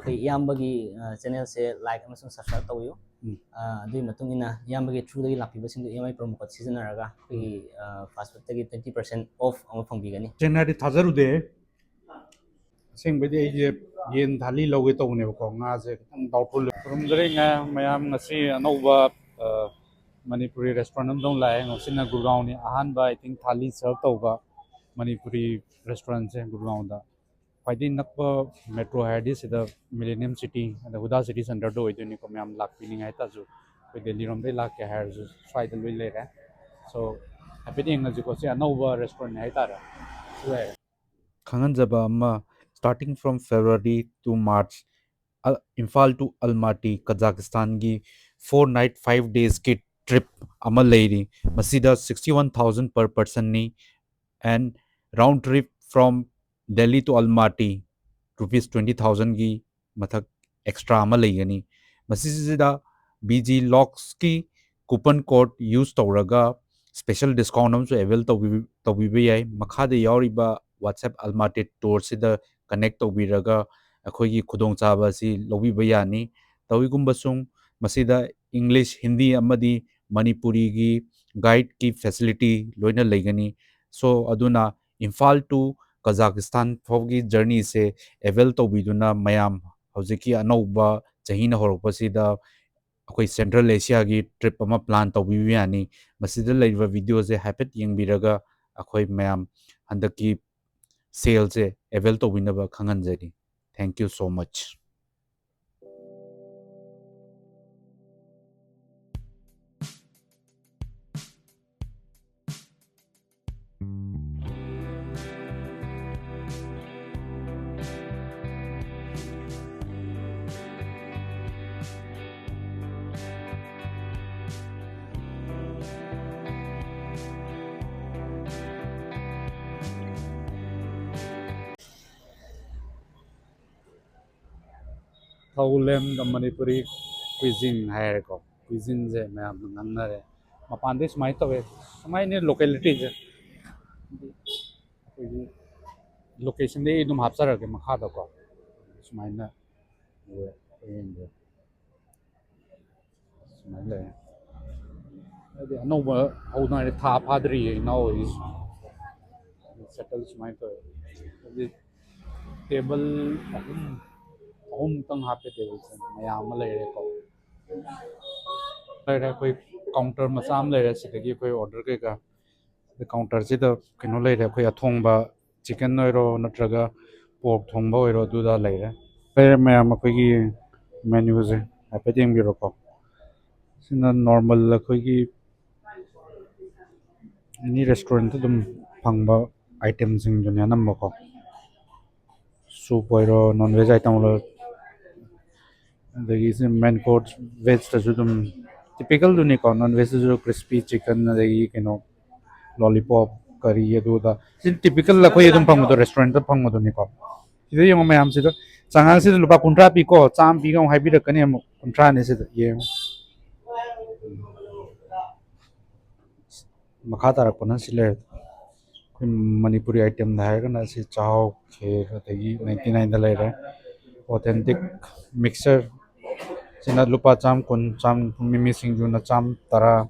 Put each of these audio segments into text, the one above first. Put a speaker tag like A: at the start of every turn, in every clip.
A: ꯑꯩꯈꯣꯏ ꯏꯌꯥꯝꯕꯒꯤ ꯆꯦꯅꯦꯜꯁꯦ ꯂꯥꯏꯛ ꯑꯃꯁꯨꯡ ꯁꯕꯁꯀ꯭ꯔꯥꯏꯕ ꯇꯧꯕꯤꯌꯨ ꯑꯗꯨꯒꯤ ꯃꯇꯨꯡ ꯏꯟꯅ ꯏꯌꯥꯝꯕꯒꯤ ꯊ꯭ꯔꯨꯗꯒꯤ ꯂꯥꯛꯄꯤꯕꯁꯤꯡꯗꯨ ꯏ ꯑꯦꯝ ꯑꯥꯏ ꯄ꯭ꯔꯣꯃꯣ ꯀꯣꯗ ꯁꯤꯖꯤꯟꯅꯔꯒ ꯑꯩꯈꯣꯏꯒꯤ ꯐꯥꯁ ꯐꯨꯗꯇꯒꯤ 20% ꯑꯣꯐ ꯑꯃ ꯐꯪꯕꯤꯒꯅꯤ
B: ꯆꯦꯟꯅꯥꯏꯗꯤ ꯊꯥꯖꯔꯨꯗꯦ ꯑꯁꯦꯡꯕꯗꯤ ꯑꯩꯁꯦ ꯌꯦꯟ ꯊꯥꯂꯤ ꯂꯧꯒꯦ ꯇꯧꯕꯅꯦꯕꯀꯣ ꯉꯥꯁꯦ ꯈꯤꯇꯪ ꯗꯥꯎꯠꯐꯨꯜ ꯈꯨꯔꯨꯝꯖꯔꯦ ꯃꯌꯥꯝ ꯉꯁꯤ ꯑꯅꯧꯕ ꯃꯅꯤꯄꯨꯔꯤ ꯔꯦꯁꯇꯨꯔꯦꯟ ꯑꯃꯗ ꯂꯥꯛꯑꯦ ꯉꯁꯤꯅ ꯒꯨꯔꯒꯥꯎꯟꯅꯤ ꯑꯍꯥꯟꯕ ꯑꯥꯏ ꯊꯤꯡ ꯊꯥꯂꯤ ꯁꯔቭ ꯇꯧꯕ ꯃꯅꯤꯄꯨꯔꯤ ꯔꯦꯁꯇꯨꯔꯦꯟꯁꯦ ꯒꯨꯔꯒꯥꯎꯟꯗ ꯈ꯭ꯋꯥꯏꯗꯒꯤ ꯅꯛꯄ ꯃꯦꯇ꯭ꯔꯣ ꯍꯥꯏꯔꯗꯤ ꯁꯤꯗ ꯃꯤꯂꯦꯅꯤꯌꯝ ꯁꯤꯇꯤ ꯑꯗ ꯍꯨꯗꯥ ꯁꯤꯇꯤ ꯁꯦꯟꯇꯔꯗ ꯑꯣꯏꯗꯣꯏꯅꯤꯀꯣ ꯃꯌꯥꯝ ꯂꯥꯛꯄꯤꯅꯤꯡꯉꯥꯏ ꯍꯥꯏꯇꯥꯔꯁꯨ ꯑꯩꯈꯣꯏ ꯗꯦꯜꯂꯤꯔꯣꯝꯗꯩ ꯂꯥꯛꯀꯦ ꯍꯥꯏꯔꯁꯨ ꯁ꯭ꯋꯥꯏꯗ ꯂꯣꯏ ꯂꯩꯔꯦ ꯁꯣ ꯍꯥꯏꯐꯦꯠ ꯌꯦꯡꯉꯁꯤꯀꯣ ꯁꯤ ꯑꯅꯧꯕ ꯔꯦꯁꯇꯨꯔꯦꯟ ꯍꯥꯏꯇꯥꯔꯦ ꯂꯩꯔꯦ ꯈꯪꯍꯟꯖꯕ ꯑꯃ starting from February to March Imphal to Almaty Kazakhstanꯒꯤ 4 night 5 days ꯀꯤ trip ꯑꯃ ꯂꯩꯔꯤ ꯃꯁꯤꯗ 61,000 per personꯅꯤ and round trip from Delhi to Almaty rupees 20,000ꯒꯤ ꯃꯊꯛ ꯑꯦꯛꯁꯇ꯭ꯔꯥ ꯑꯃ ꯂꯩꯒꯅꯤ ꯃꯁꯤꯁꯤꯗ BG Locks ꯀꯤ ꯀꯨꯄꯟ ꯀꯣꯗ ꯌꯨꯁ ꯇꯧꯔꯒ ꯁ꯭ꯄꯦꯁꯦꯜ ꯗꯤꯁꯀꯥꯎꯟ ꯑꯃꯁꯨ ꯑꯦꯚꯦꯜ ꯇꯧꯕꯤꯕ ꯌꯥꯏ ꯃꯈꯥꯗ ꯌꯥꯎꯔꯤꯕ ꯋꯥꯠꯁꯑꯦꯞ ꯑꯜꯃꯥꯇꯤ ꯇꯣꯔꯁꯤꯗ ꯀꯅꯦꯛ ꯇꯧꯕꯤꯔꯒ ꯑꯩꯈꯣꯏꯒꯤ ꯈꯨꯗꯣꯡꯆꯥꯕ ꯑꯁꯤ ꯂꯧꯕꯤꯕ ꯌꯥꯅꯤ ꯇꯧꯏꯒꯨꯝꯕꯁꯨꯡ ꯃꯁꯤꯗ ꯏꯪꯂꯤꯁ ꯍꯤꯟꯗꯤ ꯑꯃꯗꯤ ꯃꯅꯤꯄꯨꯔꯤꯒꯤ ꯒꯥꯏꯗꯀꯤ ꯐꯦꯁꯤꯂꯤꯇꯤ ꯂꯣꯏꯅ ꯂꯩꯒꯅꯤ ꯁꯣ ꯑꯗꯨꯅ ꯏꯝꯐꯥꯜ ꯇꯨ ꯀꯖꯥꯀꯤꯁꯇꯥꯟ ꯐꯥꯎꯒꯤ ꯖꯔꯅꯤꯁꯦ ꯑꯦꯚꯦꯜ ꯇꯧꯕꯤꯗꯨꯅ ꯃꯌꯥꯝ ꯍꯧꯖꯤꯛꯀꯤ ꯑꯅꯧꯕ ꯆꯍꯤꯅ ꯍꯧꯔꯛꯄꯁꯤꯗ ꯑꯩꯈꯣꯏ ꯁꯦꯟꯇ꯭ꯔꯦꯜ ꯑꯦꯁꯤꯌꯥꯒꯤ ꯇ꯭ꯔꯤꯞ ꯑꯃ ꯄ꯭ꯂꯥꯟ ꯇꯧꯕꯤꯕ ꯌꯥꯅꯤ ꯃꯁꯤꯗ ꯂꯩꯔꯤꯕ ꯚꯤꯗꯤꯑꯣꯁꯦ ꯍꯥꯏꯐꯦꯠ ꯌꯦꯡꯕꯤꯔꯒ ꯑꯩꯈꯣꯏ ꯃꯌꯥꯝ ꯍꯟꯗꯛꯀꯤ ꯁꯦꯜꯁꯦ ꯑꯦꯚꯦꯜ ꯇꯧꯕꯤꯅꯕ ꯈꯪꯍꯟꯖꯔꯤ thank you so much Thou-Lem Manipuri cuisine ꯍꯥꯏꯔꯦꯀꯣ cuisine ꯃꯌꯥꯝꯅ ꯉꯥꯡꯅꯔꯦ ꯃꯄꯥꯟꯗꯩ ꯁꯨꯃꯥꯏꯅ ꯇꯧꯋꯦ ꯁꯨꯃꯥꯏꯅ ꯂꯣꯀꯦꯂꯤꯇꯤꯁꯦ ꯑꯩꯈꯣꯏꯒꯤ ꯂꯣꯀꯦꯁꯟꯗꯩ ꯑꯗꯨꯝ ꯍꯥꯞꯆꯔꯒꯦ ꯃꯈꯥꯗꯀꯣ ꯁꯨꯃꯥꯏꯅ ꯁꯨꯃꯥꯏꯅ ꯂꯩ ꯍꯥꯏꯗꯤ ꯑꯅꯧꯕ ꯍꯧꯗꯉꯥꯏꯗꯤ ꯊꯥ ꯐꯥꯗ꯭ꯔꯤꯌꯦ ꯏꯅꯥꯎ ꯑꯣꯏꯒꯤꯁꯨ ꯁꯦꯇꯜ ꯁꯨꯃꯥꯏꯅ ꯇꯧꯋꯦ ꯍꯥꯏꯗꯤ ꯇꯦꯕꯜ ꯑꯍꯨꯝꯃꯨꯛꯇꯪ ꯍꯥꯞꯄꯦ ꯇꯦꯕꯜꯁꯦ ꯃꯌꯥꯝ ꯑꯃ ꯂꯩꯔꯦꯀꯣ ꯂꯩꯔꯦ ꯑꯩꯈꯣꯏ ꯀꯥꯎꯟꯇꯔ ꯃꯆꯥ ꯑꯃ ꯂꯩꯔꯦ ꯁꯤꯗꯒꯤ ꯑꯩꯈꯣꯏ ꯑꯣꯔꯗꯔ ꯀꯩꯀꯥ ꯀꯥꯎꯟꯇꯔꯁꯤꯗ ꯀꯩꯅꯣ ꯂꯩꯔꯦ ꯑꯩꯈꯣꯏ ꯑꯊꯣꯡꯕ ꯆꯤꯀꯟ ꯑꯣꯏꯔꯣ ꯅꯠꯇ꯭ꯔꯒ ꯄꯣꯔꯛ ꯊꯣꯡꯕ ꯑꯣꯏꯔꯣ ꯑꯗꯨꯗ ꯂꯩꯔꯦ ꯂꯩꯔꯦ ꯃꯌꯥꯝ ꯑꯩꯈꯣꯏꯒꯤ ꯃꯦꯅ꯭ꯌꯨꯁꯦ ꯍꯥꯏꯐꯦꯠ ꯌꯦꯡꯕꯤꯔꯣꯀꯣ ꯁꯤꯅ ꯅꯣꯔꯃꯦꯜ ꯑꯩꯈꯣꯏꯒꯤ ꯑꯦꯅꯤ ꯔꯦꯁꯇꯨꯔꯦꯟꯇ ꯑꯗꯨꯝ ꯐꯪꯕ ꯑꯥꯏꯇꯦꯝꯁꯤꯡꯗꯨꯅꯦ ꯑꯅꯝꯕꯀꯣ ꯁꯨꯞ ꯑꯣꯏꯔꯣ ꯅꯣꯟ ꯚꯦꯖ ꯑꯥꯏꯇꯝ ꯑꯣꯏꯔꯣ ꯑꯗꯒꯤ ꯃꯦꯟ ꯀꯣꯔꯁ ꯚꯦꯖꯇꯁꯨ ꯑꯗꯨꯝ ꯇꯤꯄꯤꯀꯦꯜꯗꯨꯅꯤꯀꯣ ꯅꯟ ꯚꯦꯖꯇꯁꯨ ꯀ꯭रिꯁꯄꯤ ꯆꯤꯀꯟ ꯑꯗꯒꯤ ꯀꯩꯅꯣ ꯂꯣꯂꯤꯄꯣꯞ ꯀꯔꯤ ꯑꯗꯨꯗ ꯁꯤ ꯇꯤꯄꯤꯀꯦꯜ ꯑꯩꯈꯣꯏ ꯑꯗꯨꯝ ꯐꯪꯕꯗꯣ ꯔꯦꯁꯇꯨꯔꯦꯟꯇ ꯐꯪꯕꯗꯨꯅꯤꯀꯣ ꯁꯤꯗ ꯌꯦꯡꯉꯣ ꯃꯌꯥꯝꯁꯤꯗ ꯆꯉꯥꯡꯁꯤꯗ ꯂꯨꯄꯥ 30 ꯄꯤꯀꯣ ꯆꯥꯝꯃ ꯄꯤꯒ ꯑꯃꯨꯛ ꯍꯥꯏꯕꯤꯔꯛꯀꯅꯤ ꯑꯃꯨꯛ 30ꯅꯤ ꯁꯤꯗ ꯌꯦꯡꯉꯣ ꯃꯈꯥ ꯇꯥꯔꯛꯄꯅ ꯁꯤ ꯂꯩꯔꯦ ꯑꯩꯈꯣꯏ ꯃꯅꯤꯄꯨꯔꯤ ꯑꯥꯏꯇꯦꯝꯗ ꯍꯥꯏꯔꯒꯅ ꯁꯤ ꯆꯥꯍꯥꯎ ꯈꯦꯔ ꯑꯗꯒꯤ 99ꯗ ꯂꯩꯔꯦ ꯑꯣꯊꯦꯟꯇꯤꯛ ꯃꯤꯛꯁꯆꯔ ꯁꯤꯅ ꯂꯨꯄꯥ 110 ꯃꯤꯃꯤ ꯁꯤꯡꯖꯨꯅ 110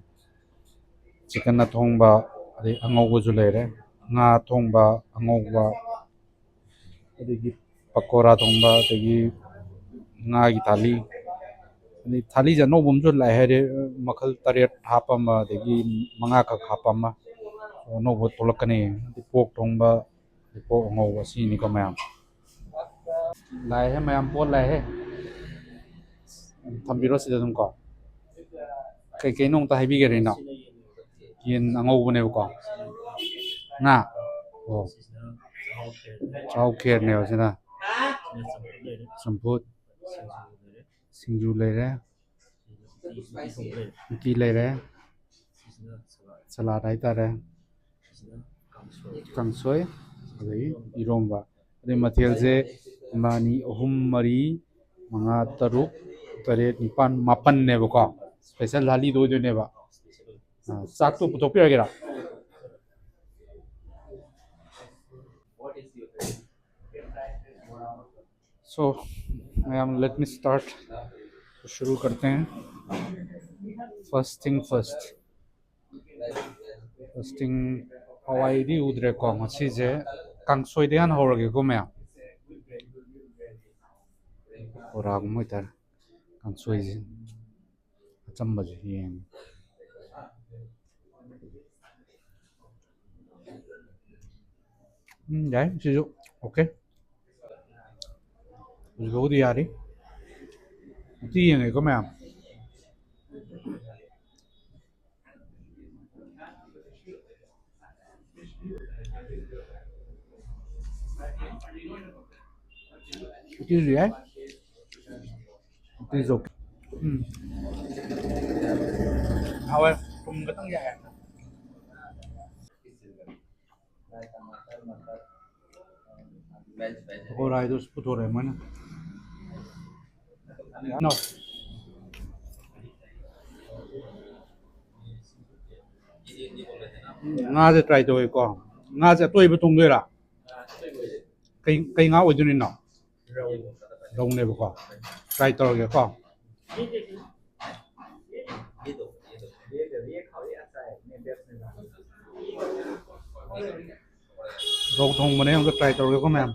B: ꯆꯤꯀꯟ ꯑꯊꯣꯡꯕ ꯑꯗꯩ ꯑꯉꯧꯕꯁꯨ ꯂꯩꯔꯦ ꯉꯥ ꯑꯊꯣꯡꯕ ꯑꯉꯧꯕ ꯑꯗꯒꯤ ꯄꯀꯣꯔꯥ ꯊꯣꯡꯕ ꯑꯗꯒꯤ ꯉꯥꯒꯤ ꯊꯥꯂꯤ ꯑꯗꯩ ꯊꯥꯂꯤꯁꯦ ꯑꯅꯧꯕ ꯑꯃꯁꯨ ꯂꯥꯛꯑꯦ ꯍꯥꯏꯗꯤ ꯃꯈꯜ 8 ꯍꯥꯞꯄ ꯑꯃ ꯑꯗꯒꯤ 5ꯈꯛ ꯍꯥꯞꯄ ꯑꯃ ꯑꯅꯧꯕ ꯊꯣꯛꯂꯛꯀꯅꯤ ꯄꯣꯛ ꯊꯣꯡꯕ ꯄꯣꯛ ꯑꯉꯧꯕ ꯁꯤꯅꯤꯀꯣ ꯃꯌꯥꯝ ꯂꯥꯛꯑꯦꯍꯦ ꯃꯌꯥꯝ ꯄꯣꯠ ꯂꯥꯛꯑꯦꯍꯦ ꯊꯝꯕꯤꯔꯣ ꯁꯤꯗ ꯑꯗꯨꯝ ꯀꯣ ꯀꯩꯀꯩꯅꯣ ꯑꯝꯇ ꯍꯥꯏꯕꯤꯒꯦꯔꯥ ꯏꯅꯥꯎ ꯌꯦꯟ ꯑꯉꯧꯕꯅꯦꯕꯀꯣ ꯉꯥ ꯑꯣ ꯆꯥꯍꯥꯎ ꯈꯦꯔꯅꯦꯕ ꯁꯤꯅ ꯆꯝꯐꯨꯠ ꯁꯤꯡꯖꯨ ꯂꯩꯔꯦ ꯎꯇꯤ ꯂꯩꯔꯦ ꯁꯂꯥꯠ ꯍꯥꯏꯇꯥꯔꯦ ꯀꯥꯡꯁꯣꯏ ꯑꯗꯒꯤ ꯏꯔꯣꯝꯕ ꯑꯗꯩ ꯃꯊꯦꯜꯁꯦ 1 2 3 4 5 6 7 8 9 10ꯅꯦꯕꯀꯣ ꯁ꯭ꯄꯦꯁꯦꯜ ꯊꯥꯂꯤꯗꯣ ꯑꯣꯏꯗꯣꯏꯅꯦꯕ ꯆꯥꯛꯇꯣ ꯄꯨꯊꯣꯛꯄꯤꯔꯒꯦꯔꯥ So let me start. तो शुरू करते हैं. First thing first. First thing हवाईदी उधरे को मसी जे कांगसोई देन होरगे को मैं और आग में इधर कांगसोई जे चम्मच ये जाए चीज़ ओके उसको दिया रही तीन को मैं चीज़ है चीज़ ओके हवा तुम कतंग जाए और आए तो उसको थोड़ा है ना no nga sẽ try tôi con nga sẽ tôi bị tung ra cái ngáo ở chỗ này nào đông này con try tôi cái con rau thùng mà này không có try tôi cái con mềm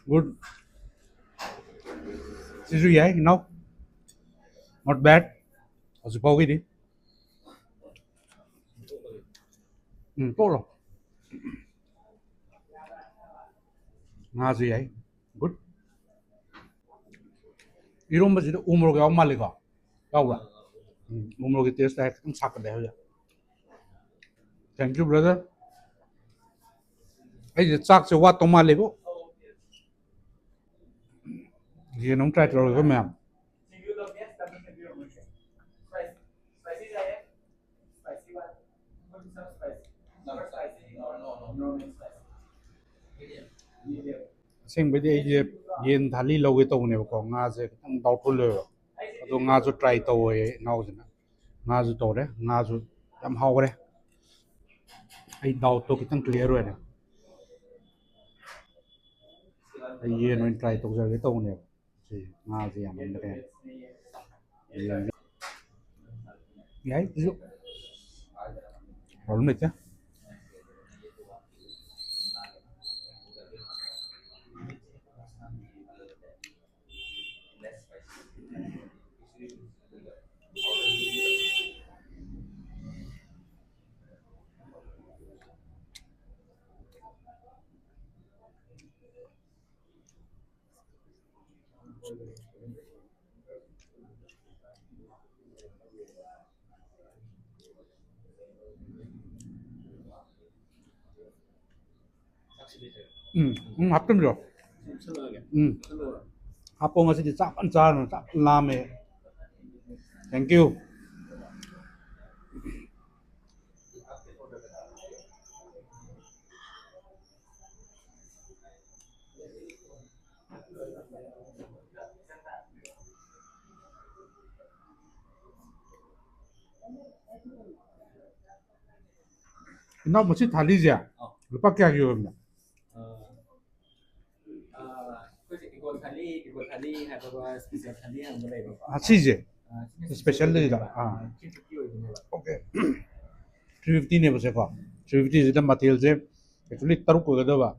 B: good this is yeah no not bad ở bao cái đi tốt rồi nga gì vậy good 이런 맛이 우물게 안 말리가 야우라 우물게 테스트 해 좀 사건데 하자 thank you brother ấy chắc sẽ qua tông mà lấy bộ gì nó trai rồi cái mềm xem bây giờ yên thali lâu cái tàu này có nga sẽ tăng đau thôn lừa rồi nga cho trai tàu ấy nào chứ nga cho tàu đấy nga cho làm hao đấy ấy đau tàu cái tăng clear rồi này ấy yên nó trai tàu giờ cái tàu này thì nga gì làm được này ấy ví dụ rồi được chứ 합금 줘. 합봉 어디 짭안 짜는 짭 라메. Thank you. 나 뭐지 달리지? 몇밖에 안 기억나. 아, 치즈. 스페셜리다. 아. 오케이. 350 ने बसे को 350 से material से actually तरुक को गदबा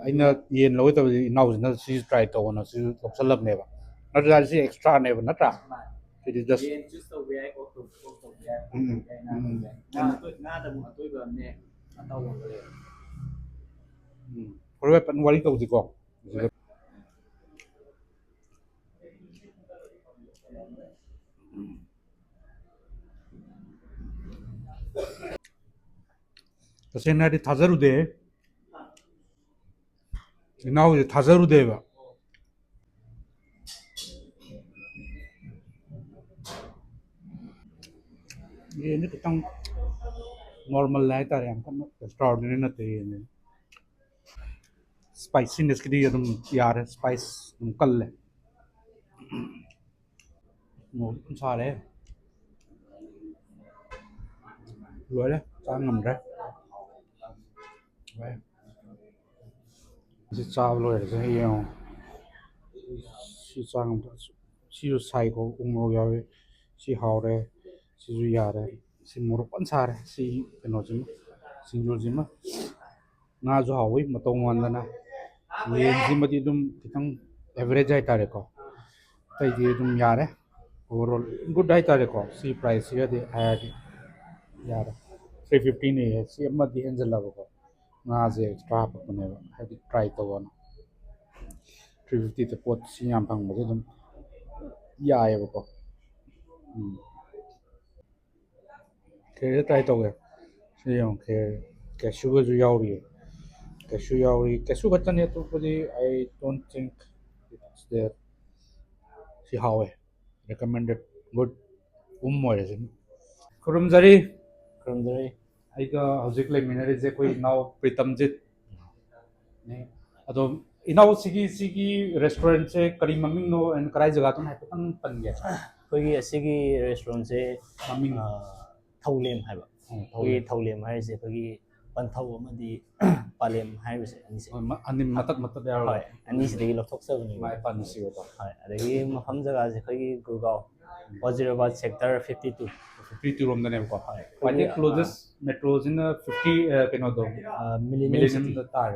B: अइना येन लोय तब now न सी try तो न सी ऑप्शन लब नेबा नट्रा सी एक्स्ट्रा नेबा नट्रा इट इज जस्ट येन just the way I go to ना द मु तो ग ने अताव ले कोरे पन वाली तो दिको सेनारी थाजरू दे नाउ ये थाजरू देवा ये ने तंग नॉर्मल लाइट आ रहा है हम एक्स्ट्राऑर्डिनरी ना ते ये स्पाइसीनेस के लिए तुम यार स्पाइस तुम कल ले नो सारे लोले Chang ngam ra. This chao lo er se yo. Si chang si ju sai ko ro ya we. Si hao re. Si ju ya re. Si mo pan sa re. Si keno jim. Si ju jim ma. Nga ju hao wi ma tong wan na. Yen jim ma di dum kitang average ai ta re ko. Tai di dum ya re. Overall good ai ta re ko. Si price ya di ai di. Ya re. 315 ne si amma di angel la ko. Nga je extra pa ne ba. Hai di try to one. 350 te pot si yam phang mo dum ya ai ba ko. Ke try to ge. Si yong ke cashew ga ju yao ri. Cashew yao ri. Cashew ga tan ye to I don't think it's there. Si how recommended good mo re sin. Kurumjari
A: Kurumjari
B: aiga hojik le minare je koi now Pritamjit ne ado inau sigi restaurant se kari maming no and karai jaga ton hai patang pan gya
A: ꯑꯩꯈꯣꯏꯒꯤ ꯑꯁꯤꯒꯤ ꯔꯦꯁꯇꯨꯔꯦꯟꯁꯦ
B: maming
A: ꯊꯧꯂꯦꯝ ꯍꯥꯏꯕ ꯑꯩꯈꯣꯏꯒꯤ ꯊꯧꯂꯦꯝ ꯍꯥꯏꯔꯤꯁꯦ ꯑꯩꯈꯣꯏꯒꯤ ꯄꯟꯊꯧ ꯑꯃꯗꯤ ꯄꯥꯂꯦꯝ ꯍꯥꯏꯔꯤꯕꯁꯦ ꯑꯅꯤꯁꯦ
B: anim matat yaro
A: ꯍꯣꯏ ꯑꯅꯤꯁꯤꯗꯒꯤ ꯂꯧꯊꯣꯛꯆꯕꯅꯦꯕ
B: mai pan si ba
A: ꯍꯣꯏ ꯑꯗꯒꯤ ꯃꯐꯝ ꯖꯒꯥꯁꯦ ꯑꯩꯈꯣꯏꯒꯤ Gurgaon Wazirabad sector 52
B: 52 rom dane ko I think closest metro in 50 keno do
A: Millennium
B: da tar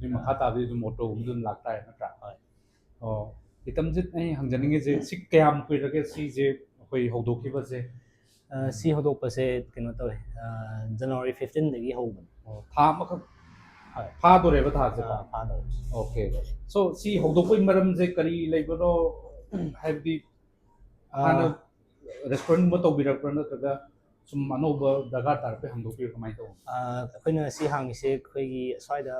B: ni makha ta bi moto dum lagta hai na tra oh Pritamjit ai hangjaning je si kyam koi rage si je koi hodok ki ba je
A: ꯁꯤ ꯍꯧꯗꯣꯛꯄꯁꯦ ꯀꯩꯅꯣ ꯇꯧꯋꯦ January 15ꯗꯒꯤ ꯍꯧꯕꯅꯤ
B: tha ma pha do re ba tha je ko
A: ꯐꯥꯗꯧꯔꯦ
B: okay so si hodok koi maram je kari leibaro have the hana restaurant mo to birak na taga sum anoba daga tar pe hangdok pi kamai to
A: ꯑꯩꯈꯣꯏꯅ ꯁꯤ ꯍꯥꯡꯉꯤꯁꯦ ꯑꯩꯈꯣꯏꯒꯤ ꯁ꯭ꯋꯥꯏꯗ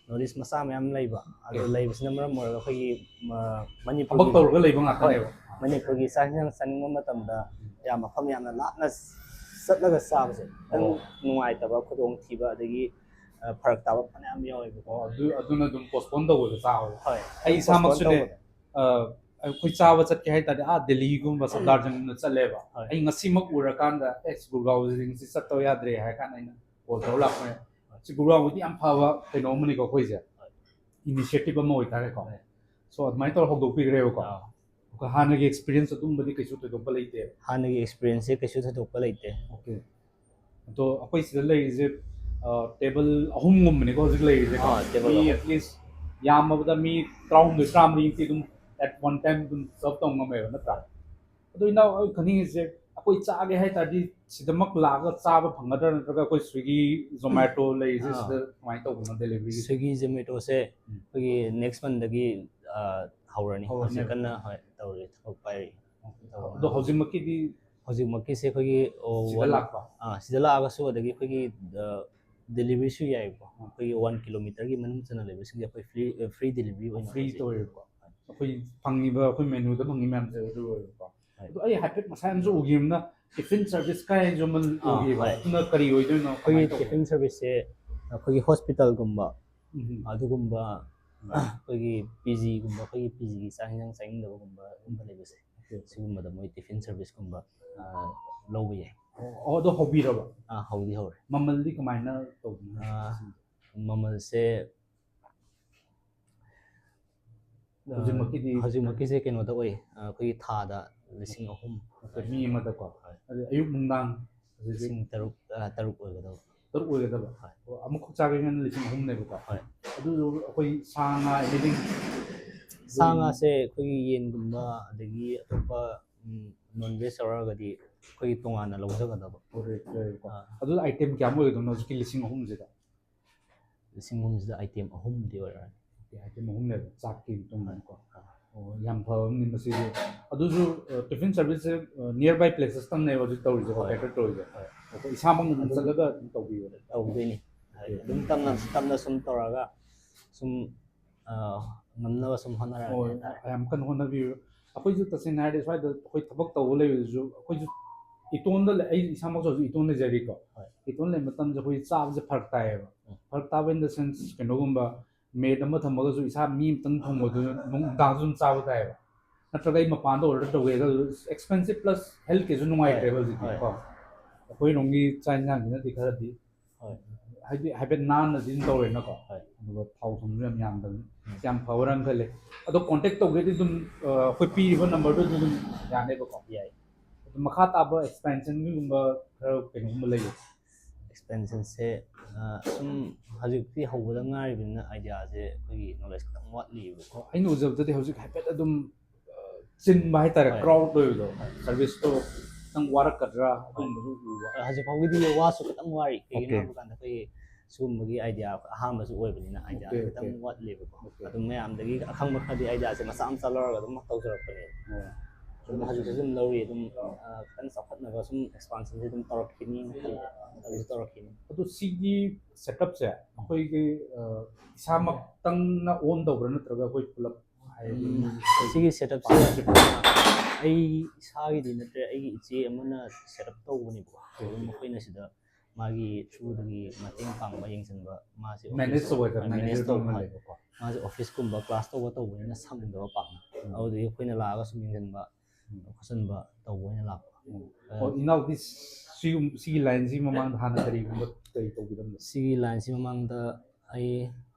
A: nourish ꯃꯆꯥ ꯃꯌꯥꯝ ꯂꯩꯕ ꯑꯗꯨ ꯂꯩꯕꯁꯤꯅ ꯃꯔꯝ ꯑꯣꯏꯔꯒ ꯑꯩꯈꯣꯏꯒꯤ
B: ꯊꯕꯛ
A: ꯃꯅꯤꯄꯨꯔꯒꯤ
B: ꯇꯧꯔꯒ ꯂꯩꯕ ꯉꯥꯛꯇꯅꯦꯕ
A: ꯃꯅꯤꯄꯨꯔꯒꯤ ꯆꯥꯛ ꯏꯟꯁꯥꯡ ꯆꯥꯅꯤꯡꯕ ꯃꯇꯝꯗ ꯌꯥꯝ ꯃꯐꯝ ꯌꯥꯝꯅ ꯂꯥꯞꯅ ꯆꯠꯂꯒ ꯆꯥꯕꯁꯦ ꯈꯤꯇꯪ ꯅꯨꯡꯉꯥꯏꯇꯕ ꯈꯨꯗꯣꯡꯊꯤꯕ ꯑꯗꯒꯤ ꯐꯔꯛ ꯇꯥꯕ ꯐꯅꯌꯥꯝ ꯌꯥꯎꯋꯦꯕꯀꯣ
B: ꯑꯗꯨꯅ ꯑꯗꯨꯝ ꯄꯣꯁꯄꯣꯟ ꯇꯧꯕꯗ ꯆꯥꯕ
A: ꯍꯣꯏ
B: ꯑꯩ ꯏꯁꯥꯃꯛꯁꯨꯅꯦ ꯑꯩꯈꯣꯏ ꯆꯥꯕ ꯆꯠꯀꯦ ꯍꯥꯏꯇꯥꯔꯗꯤ ꯗꯦꯜꯂꯤꯒꯨꯝꯕ ꯁꯐꯗꯥꯔꯖꯪꯒꯨꯝꯕ ꯆꯠꯂꯦꯕ ꯑꯩ ꯉꯁꯤꯃꯛ ꯎꯔꯀꯥꯟꯗ ꯒꯨꯔꯒꯥꯎꯁꯤ ꯉꯁꯤ ꯆꯠꯇꯕ ꯌꯥꯗ꯭ꯔꯦ ꯍꯥꯏꯔ ꯀꯥꯟꯗ ꯑꯩꯅ ꯀꯣꯜ ꯇꯧꯔ ꯂꯥꯛꯄꯅꯦ ꯁꯤ ꯒꯨꯔꯒꯥꯎꯕꯨꯗꯤ ꯌꯥꯝ ꯐꯕ ꯀꯩꯅꯣ ꯑꯃꯅꯤꯀꯣ ꯑꯩꯈꯣꯏꯁꯦ ꯏꯅꯤꯁꯤꯌꯦꯇꯤꯚ ꯑꯃ ꯑꯣꯏꯇꯥꯔꯦꯀꯣ ꯁꯣ ꯑꯗꯨꯃꯥꯏꯅ ꯇꯧꯔ ꯍꯧꯗꯣꯛꯄꯤꯈ꯭ꯔꯦꯕꯀꯣ ꯍꯥꯟꯅꯒꯤ ꯑꯦꯛꯁꯄꯤꯔꯤꯌꯦꯟꯁ ꯑꯗꯨꯝꯕꯗꯤ ꯀꯩꯁꯨ ꯊꯣꯏꯗꯣꯛꯄ ꯂꯩꯇꯦ
A: ꯍꯥꯟꯅꯒꯤ ꯑꯦꯛꯁꯄꯤꯔꯤꯌꯦꯟꯁꯁꯦ ꯀꯩꯁꯨ ꯊꯣꯏꯗꯣꯛꯄ ꯂꯩꯇꯦ
B: ꯑꯣꯀꯦ ꯑꯗꯣ ꯑꯩꯈꯣꯏ ꯁꯤꯗ ꯂꯩꯔꯤꯁꯦ ꯇꯦꯕꯜ ꯑꯍꯨꯝꯒꯨꯝꯕꯅꯤꯀꯣ ꯍꯧꯖꯤꯛ ꯂꯩꯔꯤꯁꯦꯀꯣ ꯃꯤ ꯑꯦꯠꯂꯤꯁ ꯌꯥꯝꯃꯕꯗ ꯃꯤ 12 13 ꯑꯗꯨꯝ at one time ꯑꯗꯨꯝ ꯁꯔꯚ ꯇꯧ ꯉꯝꯃꯦꯕ ꯅꯠꯇ꯭ꯔꯥ ꯑꯗꯣ ꯏꯅꯥꯎ ꯑꯩ ꯈꯪꯅꯤꯡꯉꯤꯁꯦ ꯑꯩꯈꯣꯏ ꯆꯥꯒꯦ ꯍꯥꯏꯇꯥꯔꯗꯤ ꯁꯤꯗꯃꯛ ꯂꯥꯛꯑꯒ ꯆꯥꯕ ꯐꯪꯒꯗ꯭ꯔꯥ ꯅꯠꯇ꯭ꯔꯒ ꯑꯩꯈꯣꯏ ꯁ꯭ꯋꯤꯒꯤ ꯖꯣꯃꯦꯇꯣ ꯂꯩꯔꯤꯁꯦ ꯁꯤꯗ ꯀꯃꯥꯏꯅ ꯇꯧꯕꯅꯣ ꯗꯦꯂꯤꯚꯔꯤꯒꯤ
A: ꯁ꯭ꯋꯤꯒꯤ ꯖꯣꯃꯦꯇꯣꯁꯦ ꯑꯩꯈꯣꯏꯒꯤ ꯅꯦꯛꯁ ꯃꯟꯗꯒꯤ ꯍꯧꯔꯅꯤ ꯍꯧꯖꯤꯛ ꯀꯟꯅ ꯍꯣꯏ ꯇꯧꯔꯤ ꯊꯕꯛ ꯄꯥꯏꯔꯤ
B: ꯑꯗꯣ
A: ꯍꯧꯖꯤꯛꯃꯛꯀꯤꯁꯦ ꯑꯩꯈꯣꯏꯒꯤ
B: ꯁꯤꯗ ꯂꯥꯛꯄ
A: ꯁꯤꯗ ꯂꯥꯛꯑꯒꯁꯨ ꯑꯗꯒꯤ ꯑꯩꯈꯣꯏꯒꯤ ꯗꯦꯂꯤꯚꯔꯤꯁꯨ ꯌꯥꯏꯕꯀꯣ ꯑꯩꯈꯣꯏꯒꯤ 1 kilometerꯒꯤ ꯃꯅꯨꯡ ꯆꯟꯅ ꯂꯩꯕꯁꯤꯡꯁꯦ ꯑꯩꯈꯣꯏ ꯐ꯭ꯔꯤ ꯗꯦꯂꯤꯚꯔꯤ ꯑꯣꯏꯅ
B: ꯐ꯭ꯔꯤ ꯇꯧꯋꯦꯕꯀꯣ ꯑꯩꯈꯣꯏ ꯐꯪꯉꯤꯕ ꯑꯩꯈꯣꯏ ꯃꯦꯅꯨꯗ ꯐꯪꯉꯤ ꯃꯌꯥꯝꯁꯦ ꯑꯗꯨ ꯑꯣꯏꯕꯀꯣ ꯑꯗꯣ ꯑꯩ ꯍꯥꯏꯐꯦꯠ ꯉꯁꯥꯏ ꯑꯃꯁꯨ ꯎꯈꯤꯕꯅ ꯇꯤꯐꯤꯟ ꯁꯔꯚꯤꯁ ꯀꯥꯏꯁꯨ ꯑꯃ ꯎꯈꯤꯕ ꯑꯗꯨꯅ ꯀꯔꯤ ꯑꯣꯏꯗꯣꯏꯅꯣ
A: ꯑꯩꯈꯣꯏꯒꯤ ꯇꯤꯐꯤꯟ ꯁꯔꯚꯤꯁꯁꯦ ꯑꯩꯈꯣꯏꯒꯤ ꯍꯣꯁꯄꯤꯇꯥꯜꯒꯨꯝꯕ ꯑꯗꯨꯒꯨꯝꯕ ꯑꯩꯈꯣꯏꯒꯤ ꯄꯤꯖꯤꯒꯨꯝꯕ ꯑꯩꯈꯣꯏꯒꯤ ꯄꯤꯖꯤꯒꯤ ꯆꯥꯛ ꯏꯟꯁꯥꯡ ꯆꯥꯅꯤꯡꯗꯕꯒꯨꯝꯕ ꯂꯩꯕꯁꯦ ꯁꯤꯒꯨꯝꯕꯗ ꯃꯣꯏ ꯇꯤꯐꯤꯟ ꯁꯔꯚꯤꯁꯀꯨꯝꯕ ꯂꯧꯕ ꯌꯥꯏ
B: ꯑꯗꯣ ꯍꯧꯕꯤꯔꯕ
A: ꯍꯧꯗꯤ ꯍꯧꯔꯦ
B: ꯃꯃꯜꯗꯤ ꯀꯃꯥꯏꯅ ꯇꯧꯕꯅꯣ
A: ꯃꯃꯜꯁꯦ ꯍꯧꯖꯤꯛꯃꯛꯀꯤꯁꯦ ꯀꯩꯅꯣꯗ ꯑꯣꯏ ꯑꯩꯈꯣꯏꯒꯤ ꯊꯥꯗ 3,000
B: ꯃꯤ ꯑꯃꯗꯀꯣ ꯑꯗꯨ ꯑꯌꯨꯛ ꯅꯨꯡꯗꯥꯡ
A: 6,000 ꯑꯣꯏꯒꯗꯕ
B: ꯑꯃꯨꯛꯈꯛ ꯆꯥꯒꯦ ꯉꯟꯅ 3,000ꯅꯦꯕꯀꯣ ꯑꯗꯨꯁꯨ ꯑꯩꯈꯣꯏ ꯁꯥ ꯉꯥ ꯑꯦꯅꯤꯊꯤꯡ
A: ꯁꯥ ꯉꯥꯁꯦ ꯑꯩꯈꯣꯏꯒꯤ ꯌꯦꯟꯒꯨꯝꯕ ꯑꯗꯒꯤ ꯑꯇꯣꯞꯄ ꯅꯣꯟ ꯚꯦꯖ ꯌꯥꯎꯔꯒꯗꯤ ꯑꯩꯈꯣꯏꯒꯤ ꯇꯣꯉꯥꯟꯅ ꯂꯧꯖꯒꯗꯕ
B: ꯑꯗꯨ ꯑꯥꯏꯇꯦꯝ ꯀꯌꯥꯝ ꯑꯣꯏꯒꯗꯕꯅꯣ ꯍꯧꯖꯤꯛꯀꯤ 3,000ꯁꯤꯗ
A: 3,000ꯁꯤꯗ ꯑꯥꯏꯇꯦꯝ 3ꯗꯤ ꯑꯣꯏꯔꯛꯑꯅꯤ
B: ꯑꯥꯏꯇꯦꯝ 3ꯅꯦꯕ ꯆꯥꯛꯀꯤ ꯇꯣꯉꯥꯟꯅꯀꯣ ꯌꯥꯝ ꯐꯕꯅꯤ ꯃꯁꯤꯁꯨ ꯑꯗꯨꯁꯨ ꯇꯤꯐꯤꯟ ꯁꯔꯚꯤꯁꯁꯦ ꯅꯤꯌꯔ ꯕꯥꯏ ꯄ꯭ꯂꯦꯁꯦꯁꯇꯪꯅꯦꯕ ꯍꯧꯖꯤꯛ ꯇꯧꯔꯤꯁꯦ ꯀꯦꯇꯔ ꯇꯧꯔꯤꯁꯦ ꯑꯩꯈꯣꯏ ꯏꯁꯥꯃꯛꯅ ꯑꯗꯨꯝ ꯆꯠꯂꯒ ꯑꯗꯨꯝ
A: ꯇꯧꯗꯣꯏꯅꯤ ꯑꯗꯨꯝ ꯇꯞꯅ ꯁꯨꯝ ꯇꯧꯔꯒ ꯁꯨꯝ ꯉꯝꯅꯕ ꯁꯨꯝ ꯍꯣꯠꯅꯔꯒ
B: ꯌꯥꯝ ꯀꯟꯅ ꯍꯣꯠꯅꯕꯤꯌꯨ ꯑꯩꯈꯣꯏꯁꯨ ꯇꯁꯦꯡꯅ ꯍꯥꯏꯔꯗꯤ ꯁ꯭ꯋꯥꯏꯗ ꯑꯩꯈꯣꯏ ꯊꯕꯛ ꯇꯧꯕ ꯂꯩꯕꯗꯨꯁꯨ ꯑꯩꯈꯣꯏꯁꯨ ꯏꯇꯣꯟꯗ ꯑꯩ ꯏꯁꯥꯃꯛꯁꯨ ꯍꯧꯖꯤꯛ ꯏꯇꯣꯟ ꯂꯩꯖꯔꯤꯀꯣ ꯏꯇꯣꯟ ꯂꯩꯕ ꯃꯇꯝꯗ ꯑꯩꯈꯣꯏ ꯆꯥꯕꯁꯦ ꯐꯔꯛ ꯇꯥꯏꯌꯦꯕ ꯐꯔꯛ ꯇꯥꯕ ꯏꯟ ꯗ ꯁꯦꯟꯁ ꯀꯩꯅꯣꯒꯨꯝꯕ ꯃꯦꯠ ꯑꯃ ꯊꯝꯃꯒꯁꯨ ꯏꯁꯥ ꯃꯤ ꯑꯃꯇꯪ ꯊꯣꯡꯕꯗꯨ ꯅꯨꯡꯗꯥꯡꯁꯨ ꯑꯗꯨꯝ ꯆꯥꯕ ꯇꯥꯏꯌꯦꯕ ꯅꯠꯇ꯭ꯔꯒ ꯑꯩ ꯃꯄꯥꯟꯗ ꯑꯣꯔꯗꯔ ꯇꯧꯒꯦꯒ ꯑꯦꯛꯁꯄꯦꯟꯁꯤቭ ꯄ꯭ꯂꯁ ꯍꯦꯜꯊꯀꯤꯁꯨ ꯅꯨꯡꯉꯥꯏꯇ꯭ꯔꯦꯕ ꯍꯧꯖꯤꯛꯇꯤ ꯀꯣ ꯑꯩꯈꯣꯏ ꯔꯣꯝꯒꯤ ꯆꯥꯛ ꯏꯟꯁꯥꯡꯁꯤꯅꯗꯤ ꯈꯔꯗꯤ
A: ꯍꯣꯏ
B: ꯍꯥꯏꯗꯤ ꯍꯥꯏꯐꯦꯠ ꯅꯥꯟꯅꯗꯤ ꯑꯗꯨꯝ ꯇꯧꯔꯦꯅꯀꯣ
A: ꯍꯣꯏ
B: ꯑꯗꯨꯒ ꯊꯥꯎ ꯊꯨꯝꯁꯨ ꯌꯥꯝ ꯌꯥꯝꯗꯕꯅꯤ ꯌꯥꯝ ꯐꯕ꯭ꯔꯥꯅ ꯈꯜꯂꯦ ꯑꯗꯣ ꯀꯣꯟꯇꯦꯛ ꯇꯧꯒꯦꯗꯤ ꯑꯗꯨꯝ ꯑꯩꯈꯣꯏ ꯄꯤꯔꯤꯕ ꯅꯝꯕꯔꯗꯨꯁꯨ ꯑꯗꯨꯝ ꯌꯥꯅꯦꯕꯀꯣ
A: ꯌꯥꯏ
B: ꯑꯗꯨ ꯃꯈꯥ ꯇꯥꯕ ꯑꯦꯛꯁꯄꯦꯟꯁꯟꯒꯨꯝꯕ ꯈꯔ ꯀꯩꯅꯣꯒꯨꯝꯕ ꯂꯩꯌꯦ
A: ꯑꯦꯛꯁꯄꯦꯟꯁꯟꯁꯦ ꯁꯨꯝ ꯍꯧꯖꯤꯛꯇꯤ ꯍꯧꯕꯗ ꯉꯥꯏꯔꯤꯕꯅꯤꯅ ꯑꯥꯏꯗꯤꯌꯥꯁꯦ ꯑꯩꯈꯣꯏꯒꯤ ꯅꯣꯂꯦꯖ ꯈꯤꯇꯪ ꯋꯥꯠꯂꯤꯕꯀꯣ
B: ꯑꯩꯅ ꯎꯖꯕꯗꯗꯤ ꯍꯧꯖꯤꯛ ꯍꯥꯏꯐꯦꯠ ꯑꯗꯨꯝ ꯆꯤꯟꯕ ꯍꯥꯏꯇꯥꯔꯦ ꯀ꯭ꯔꯥꯎꯗ ꯑꯣꯏꯕꯗꯣ ꯁꯔꯚꯤꯁꯇꯣ ꯈꯤꯇꯪ ꯋꯥꯔꯛꯀꯗ꯭ꯔꯥ ꯑꯗꯨꯝꯕꯁꯨ ꯎꯕ
A: ꯍꯧꯖꯤꯛ ꯐꯥꯎꯒꯤꯗꯤ ꯋꯥꯁꯨ ꯈꯤꯇꯪ ꯋꯥꯔꯤ ꯀꯩꯒꯤꯅꯣ ꯍꯥꯏꯕ ꯀꯥꯟꯗ ꯑꯩꯈꯣꯏꯒꯤ ꯁꯤꯒꯨꯝꯕꯒꯤ ꯑꯥꯏꯗꯤꯌꯥ ꯑꯍꯥꯟꯕꯁꯨ ꯑꯣꯏꯕꯅꯤꯅ ꯑꯥꯏꯗꯤꯌꯥꯁꯦ ꯈꯤꯇꯪ ꯋꯥꯠꯂꯦꯕꯀꯣ ꯑꯗꯨꯝ ꯃꯌꯥꯝꯗꯒꯤ ꯑꯈꯪꯕ ꯈꯔꯗꯤ ꯑꯥꯏꯗꯤꯌꯥꯁꯦ ꯃꯆꯥ ꯃꯆꯥ ꯂꯧꯔꯒ ꯑꯗꯨꯝ ꯇꯧꯖꯔꯛꯄꯅꯦ ꯑꯗꯨꯝ ꯍꯧꯖꯤꯛꯁꯨ ꯑꯗꯨꯝ ꯂꯧꯔꯤ ꯑꯗꯨꯝ ꯈꯤꯇꯪ ꯆꯥꯎꯈꯠꯅꯕ ꯁꯨꯝ ꯑꯦꯛꯁꯄꯥꯟꯁꯟꯁꯦ ꯑꯗꯨꯝ ꯇꯧꯔꯛꯈꯤꯅꯤꯅ ꯈꯜꯂꯦ ꯇꯧꯁꯨ ꯇꯧꯔꯛꯈꯤꯅꯤ
B: ꯑꯗꯣ ꯁꯤꯒꯤ ꯁꯦꯠꯑꯞꯁꯦ ꯑꯩꯈꯣꯏꯒꯤ ꯏꯁꯥꯃꯛꯇꯪꯅ ꯑꯣꯟ ꯇꯧꯕ꯭ꯔꯥ ꯅꯠꯇ꯭ꯔꯒ ꯑꯩꯈꯣꯏ ꯄꯨꯂꯞ
A: ꯁꯤꯒꯤ ꯁꯦꯠꯑꯞꯁꯦ ꯑꯩ ꯏꯁꯥꯒꯤꯗꯤ ꯅꯠꯇ꯭ꯔꯦ ꯑꯩꯒꯤ ꯏꯆꯦ ꯑꯃꯅ ꯁꯦꯠꯑꯞ ꯇꯧꯕꯅꯦꯕꯀꯣ ꯑꯗꯨꯝ ꯃꯈꯣꯏꯅ ꯁꯤꯗ ꯃꯥꯒꯤ ꯊ꯭ꯔꯨꯗꯒꯤ ꯃꯇꯦꯡ ꯄꯥꯡꯕ ꯌꯦꯡꯁꯤꯟꯕ ꯃꯥꯁꯦ
B: ꯃꯦꯅꯦꯖ
A: ꯇꯧꯕ ꯃꯥꯁꯦ ꯑꯣꯐꯤꯁꯀꯨꯝꯕ ꯀ꯭ꯂꯥꯁ ꯇꯧꯕꯅꯤꯅ ꯁꯪꯗꯕ ꯄꯥꯛꯅ ꯑꯗꯨꯗꯒꯤ ꯑꯩꯈꯣꯏꯅ ꯂꯥꯛꯑꯒ ꯁꯨꯝ ꯌꯦꯡꯁꯤꯟꯕ ꯈꯣꯠꯆꯟꯕ ꯇꯧꯕ ꯑꯣꯏꯅ ꯂꯥꯛꯄ
B: ꯏꯅꯥꯎꯗꯤ ꯁꯤꯒꯤ ꯂꯥꯏꯟꯁꯤ ꯃꯃꯥꯡꯗ ꯍꯥꯟꯅ ꯀꯔꯤꯒꯨꯝꯕ ꯀꯔꯤ ꯇꯧꯕꯤꯔꯝꯕ
A: ꯁꯤꯒꯤ ꯂꯥꯏꯟꯁꯤ ꯃꯃꯥꯡꯗ ꯑꯩ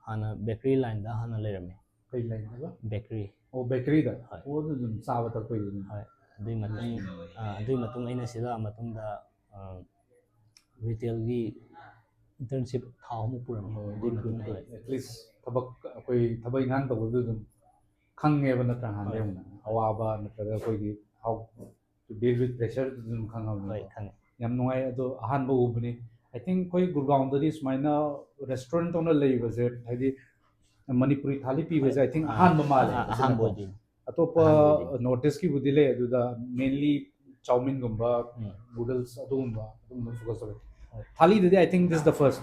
A: ꯍꯥꯟꯅ ꯕꯦꯀꯔꯤ ꯂꯥꯏꯟꯗ ꯍꯥꯟꯅ ꯂꯩꯔꯝꯃꯦ
B: ꯀꯩ ꯂꯥꯏꯟ ꯍꯥꯏꯕ
A: ꯕꯦꯀꯔꯤ
B: ꯕꯦꯀꯔꯤꯗ ꯑꯣ ꯑꯗꯨ ꯑꯗꯨꯝ ꯆꯥꯕ ꯊꯛꯄꯒꯤꯗꯨꯅꯤ
A: ꯍꯣꯏ ꯑꯗꯨꯒꯤ ꯃꯇꯨꯡ ꯑꯩꯅ ꯁꯤꯗ ꯂꯥꯛꯑ ꯃꯇꯨꯡꯗ ꯔꯤꯇꯦꯜꯒꯤ ꯏꯟꯇꯔꯟꯁꯤꯞ ꯊꯥ ꯑꯃꯨꯛ ꯄꯨꯔꯝꯃꯦ ꯑꯗꯨꯒꯤ ꯃꯇꯨꯡ
B: ꯑꯦꯠꯂꯤꯁ ꯑꯩꯈꯣꯏ ꯊꯕꯛ ꯏꯪꯈꯥꯡ ꯇꯧꯕꯗꯨ ꯑꯗꯨꯝ ꯈꯪꯉꯦꯕ ꯅꯠꯇ꯭ꯔꯥ ꯍꯥꯟꯅ ꯑꯋꯥꯕ ꯅꯠꯇ꯭ꯔꯒ ꯑꯩꯈꯣꯏꯒꯤ ꯍꯥꯎ ꯇꯨ ꯗꯤꯜ ꯋꯤꯠ ꯄ꯭ꯔꯦꯁꯔꯗꯨ ꯑꯗꯨꯝ ꯈꯪꯉꯕꯅꯤ ꯌꯥꯝ ꯅꯨꯡꯉꯥꯏ ꯑꯗꯣ ꯑꯍꯥꯟꯕ ꯎꯕꯅꯤ ꯑꯥꯏ ꯊꯤꯡ ꯑꯩꯈꯣꯏ ꯒꯨꯔꯒꯥꯎꯟꯗꯗꯤ ꯁꯨꯃꯥꯏꯅ ꯔꯦꯁꯇꯨꯔꯦꯟ ꯇꯧꯅ ꯂꯩꯕꯁꯦ ꯍꯥꯏꯗꯤ ꯃꯅꯤꯄꯨꯔꯤ ꯊꯥꯂꯤ ꯄꯤꯕꯁꯦ ꯑꯥꯏ ꯊꯤꯡ ꯑꯍꯥꯟꯕ ꯃꯥꯜꯂꯦ ꯑꯇꯣꯞꯄ ꯅꯣꯔꯠ ꯏꯁꯀꯤꯕꯨꯗꯤ ꯂꯩ ꯑꯗꯨꯗ ꯃꯦꯟꯂꯤ ꯆꯧꯃꯤꯟꯒꯨꯝꯕ ꯅꯨꯗꯜꯁ ꯑꯗꯨꯒꯨꯝꯕ ꯐꯣꯀꯁ ꯇꯧꯋꯦ ꯊꯥꯂꯤꯗꯗꯤ I think this the first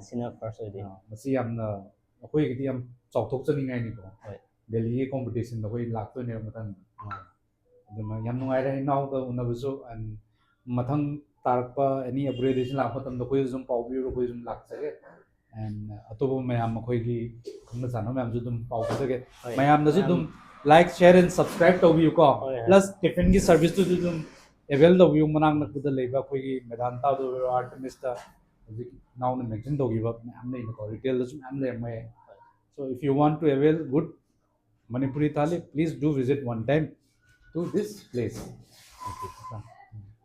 A: seen first ꯑꯣꯏꯗꯣꯏꯅꯤ
B: ꯃꯁꯤ ꯌꯥꯝꯅ ꯑꯩꯈꯣꯏꯒꯤꯗꯤ ꯌꯥꯝ ꯆꯥꯎꯊꯣꯛꯆꯅꯤꯡꯉꯥꯏꯅꯤꯀꯣ ꯗꯦꯜꯂꯤꯒꯤ ꯀꯣꯝꯄꯤꯇꯤꯁꯟꯗ ꯑꯩꯈꯣꯏ ꯂꯥꯛꯇꯣꯏꯅꯦꯕ ꯃꯊꯪꯗ ꯑꯗꯨꯅ ꯌꯥꯝ ꯅꯨꯡꯉꯥꯏꯔꯦ ꯏꯅꯥꯎꯒ ꯎꯅꯕꯁꯨ ꯃꯊꯪ ꯇꯥꯔꯛꯄ ꯑꯦꯅꯤ ꯑꯞꯒ꯭ꯔꯦꯗꯦꯁꯟ ꯂꯥꯛꯄ ꯃꯇꯝꯗ ꯑꯩꯈꯣꯏꯁꯨ ꯁꯨꯝ ꯄꯥꯎ ꯄꯤꯔꯣ ꯑꯩꯈꯣꯏꯁꯨ ꯁꯨꯝ ꯂꯥꯛꯆꯒꯦ ꯑꯦꯟ ꯑꯇꯣꯞꯄ ꯃꯌꯥꯝ ꯑꯩꯈꯣꯏꯒꯤ ꯈꯪꯅ ꯆꯥꯟꯅꯕ ꯃꯌꯥꯝꯁꯨ ꯑꯗꯨꯝ ꯄꯥꯎ ꯄꯤꯖꯒꯦ ꯃꯌꯥꯝꯗꯁꯨ ꯑꯗꯨꯝ ꯂꯥꯏꯛ ꯁꯤꯌꯔ ꯑꯦꯟ ꯁꯕꯁꯀ꯭ꯔꯥꯏꯕ ꯇꯧꯕꯤꯌꯨꯀꯣ ꯄ꯭ꯂꯁ ꯇꯤꯐꯤꯟꯒꯤ ꯁꯥꯔꯚꯤꯁꯇꯨꯁꯨ ꯑꯗꯨꯝ ꯑꯦꯚꯦꯜ ꯇꯧꯕꯤꯌꯨ ꯃꯅꯥꯛ ꯅꯛꯄꯗ ꯂꯩꯕ ꯑꯩꯈꯣꯏꯒꯤ ꯃꯦꯗꯥꯟꯇꯥꯗ ꯑꯣꯏꯔꯣ ꯑꯥꯔꯇꯦꯃꯤꯁꯇ ꯍꯧꯖꯤꯛ ꯅꯥꯎꯅ ꯃꯦꯟꯁꯟ ꯇꯧꯈꯤꯕ ꯃꯌꯥꯝ ꯂꯩꯅꯀꯣ ꯔꯤꯇꯦꯜꯗꯁꯨ ꯃꯌꯥꯝ ꯂꯩꯔꯝꯃꯦ so if you want to avail good Manipuri thali, please do visit one time to this place.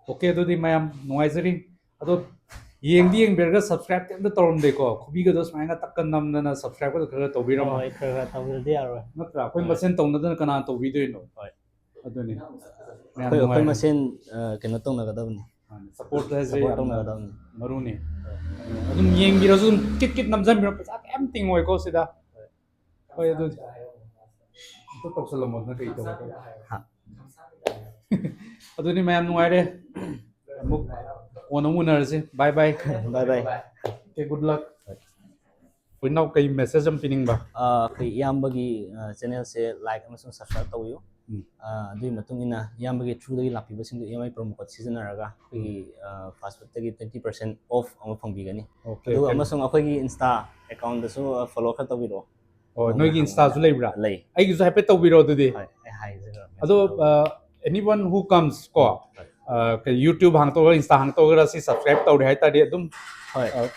B: Okay, adudi mayam nuaizari. Ado yengdi yengberga subscribe temda tawramdeko. Khubiga do smaina takkan namdana subscribe ko khara tawbiramo.
A: Hoi khara tawbirdi yaroi.
B: Natra akoi masen tawnadana kana tawbidoino.
A: Hoi.
B: Aduni.
A: Akoi masen kena tawnagadabni.
B: Support haise tawnagadabni. Maruni. Adum yengbirasu kit kit namjambiro pesa kem tingoi ko sida. Hoi adu 또 ꯇꯧꯁꯜꯂꯝꯃꯣ ꯅꯪ ꯀꯩ ꯇꯧꯒꯦ ꯑꯗꯨꯅꯤ ꯃꯌꯥꯝ ꯅꯨꯡꯉꯥꯏꯔꯦ ꯑꯃꯨꯛ ꯀꯣꯟꯅ ꯑꯃꯨꯛ ꯎꯅꯔꯁꯤ ꯕꯥꯏ ꯕꯥꯏ ꯑꯣꯀꯦ ꯒꯨꯗ ꯂꯛ ꯏꯅꯥꯎ ꯀꯩ ꯃꯦꯁꯦꯖ ꯑꯃ ꯄꯤꯅꯤꯡꯕ
A: ꯑꯩꯈꯣꯏ ꯏꯌꯥꯝꯕꯒꯤ ꯆꯦꯅꯦꯜꯁꯦ ꯂꯥꯏꯛ ꯑꯃꯁꯨꯡ ꯁꯕꯁꯀ꯭ꯔꯥꯏꯕ ꯇꯧꯕꯤꯌꯨ ꯑꯗꯨꯒꯤ ꯃꯇꯨꯡ ꯏꯟꯅ ꯏꯌꯥꯝꯕꯒꯤ ꯊ꯭ꯔꯨꯗꯒꯤ ꯂꯥꯛꯄꯤꯕꯁꯤꯡꯗꯨ EMI ꯄ꯭ꯔꯣꯃꯣ ꯀꯣꯗ ꯁꯤꯖꯤꯟꯅꯔꯒ ꯑꯩꯈꯣꯏꯒꯤ ꯐꯥꯁ ꯐꯨꯗꯇꯒꯤ 20% ꯑꯣꯐ ꯑꯃ ꯐꯪꯕꯤꯒꯅꯤ ꯑꯗꯨꯒ ꯑꯃꯁꯨꯡ ꯑꯩꯈꯣꯏꯒꯤ ꯏꯟꯁꯇꯥ ꯑꯦꯀꯥꯎꯟꯗꯁꯨ ꯐꯣꯂꯣ ꯈꯔ ꯇꯧꯕꯤꯔꯛꯑꯣ
B: ꯑꯣ ꯅꯣꯏꯒꯤ ꯏꯟꯁꯇꯥꯁꯨ ꯂꯩꯕ꯭ꯔꯥ
A: ꯂꯩ
B: ꯑꯩꯒꯤꯁꯨ ꯍꯥꯏꯐꯦꯠ ꯇꯧꯕꯤꯔꯣ ꯑꯗꯨꯗꯤ ꯑꯗꯣ anyone who comes ꯀꯣ ꯌꯨꯇ꯭ꯌꯨꯕ ꯍꯥꯡꯇꯣꯛꯑꯒ ꯏꯟꯁꯇꯥ ꯍꯥꯡꯇꯣꯛꯑꯒ ꯁꯤ ꯁꯕꯁꯀ꯭ꯔꯥꯏꯕ ꯇꯧꯔꯦ ꯍꯥꯏꯇꯥꯔꯗꯤ ꯑꯗꯨꯝ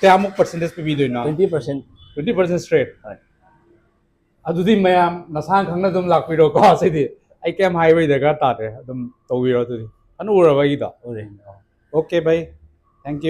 B: ꯀꯌꯥꯃꯨꯛ ꯄꯔꯁꯦꯟꯇꯦꯖ ꯄꯤꯕꯤꯗꯣꯏꯅꯣ 20% ꯁ꯭ꯇ꯭ꯔꯦꯠ ꯑꯗꯨꯗꯤ ꯃꯌꯥꯝ ꯅꯁꯥꯅ ꯈꯪꯅ ꯑꯗꯨꯝ ꯂꯥꯛꯄꯤꯔꯣꯀꯣ ꯁꯤꯗꯤ ꯑꯩ ꯀꯩꯝ ꯍꯥꯏꯕꯩ ꯗꯔꯀꯥꯔ ꯇꯥꯗ꯭ꯔꯦ ꯑꯗꯨꯝ ꯇꯧꯕꯤꯔꯣ ꯑꯗꯨꯗꯤ ꯐꯅ ꯎꯔꯕ ꯑꯩꯒꯤꯗꯣ ꯑꯣꯀꯦ ꯕꯥꯏ ꯊꯦꯡꯛ ꯌꯨ